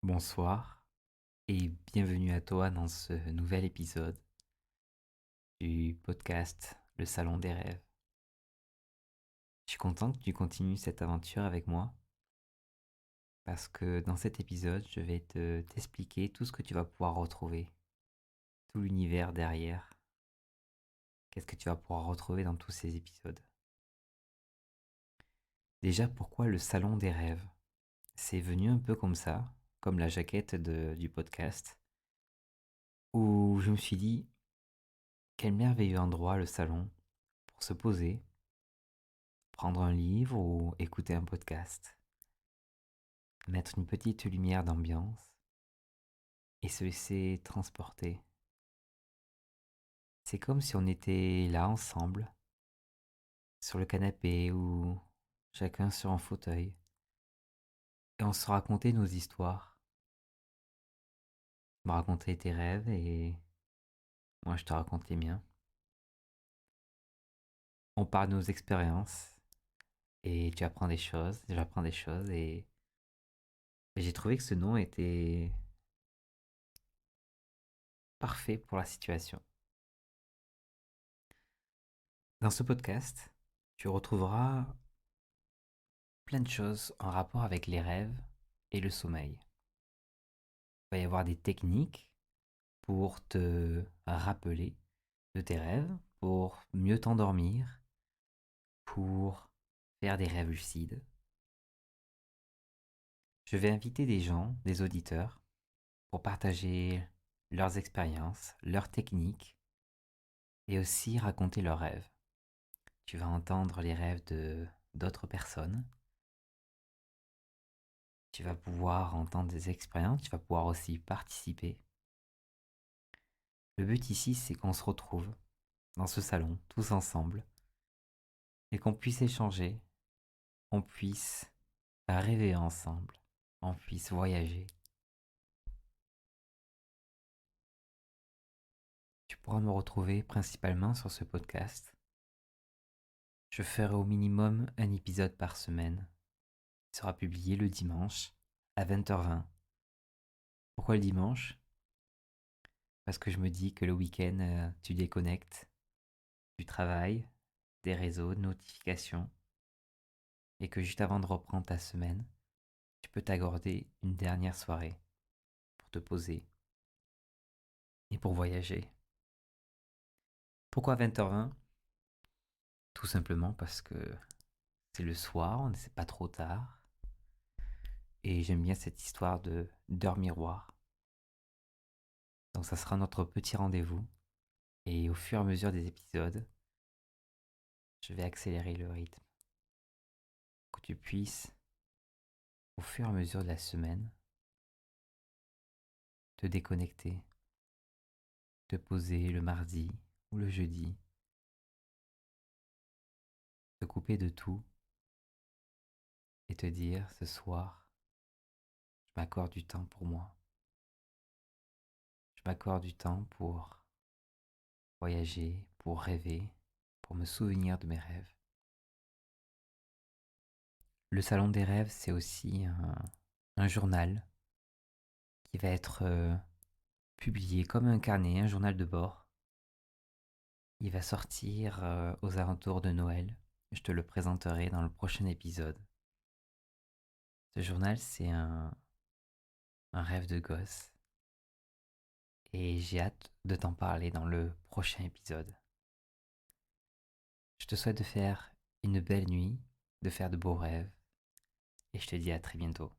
Bonsoir et bienvenue à toi dans ce nouvel épisode du podcast Le Salon des Rêves. Je suis content que tu continues cette aventure avec moi parce que dans cet épisode, je vais t'expliquer tout ce que tu vas pouvoir retrouver, tout l'univers derrière. Qu'est-ce que tu vas pouvoir retrouver dans tous ces épisodes? Déjà, pourquoi le Salon des Rêves? C'est venu un peu comme ça, comme la jaquette du podcast, où je me suis dit, quel merveilleux endroit le salon pour se poser, prendre un livre ou écouter un podcast, mettre une petite lumière d'ambiance et se laisser transporter. C'est comme si on était là ensemble, sur le canapé ou chacun sur un fauteuil, et on se racontait nos histoires. Tu me racontais tes rêves et moi je te raconte les miens. On parle de nos expériences et tu apprends des choses, j'apprends des choses et j'ai trouvé que ce nom était parfait pour la situation. Dans ce podcast, tu retrouveras plein de choses en rapport avec les rêves et le sommeil. Il va y avoir des techniques pour te rappeler de tes rêves, pour mieux t'endormir, pour faire des rêves lucides. Je vais inviter des gens, des auditeurs, pour partager leurs expériences, leurs techniques et aussi raconter leurs rêves. Tu vas entendre les rêves de d'autres personnes. Tu vas pouvoir entendre des expériences, tu vas pouvoir aussi participer. Le but ici, c'est qu'on se retrouve dans ce salon, tous ensemble, et qu'on puisse échanger, on puisse rêver ensemble, on puisse voyager. Tu pourras me retrouver principalement sur ce podcast. Je ferai au minimum un épisode par semaine. Il sera publié le dimanche à 20h20. Pourquoi le dimanche? Parce que je me dis que le week-end, tu déconnectes du travail, des réseaux, de notifications, et que juste avant de reprendre ta semaine, tu peux t'accorder une dernière soirée pour te poser et pour voyager. Pourquoi 20h20? Tout simplement parce que c'est le soir, c'est pas trop tard, et j'aime bien cette histoire de d'heure miroir. Donc ça sera notre petit rendez-vous, et au fur et à mesure des épisodes, je vais accélérer le rythme, pour que tu puisses, au fur et à mesure de la semaine, te déconnecter, te poser le mardi ou le jeudi, te couper de tout, et te dire ce soir, je m'accorde du temps pour moi. Je m'accorde du temps pour voyager, pour rêver, pour me souvenir de mes rêves. Le salon des rêves, c'est aussi un journal qui va être publié comme un carnet, un journal de bord. Il va sortir aux alentours de Noël. Je te le présenterai dans le prochain épisode. Ce journal, c'est un rêve de gosse. Et j'ai hâte de t'en parler dans le prochain épisode. Je te souhaite de faire une belle nuit, de faire de beaux rêves, et je te dis à très bientôt.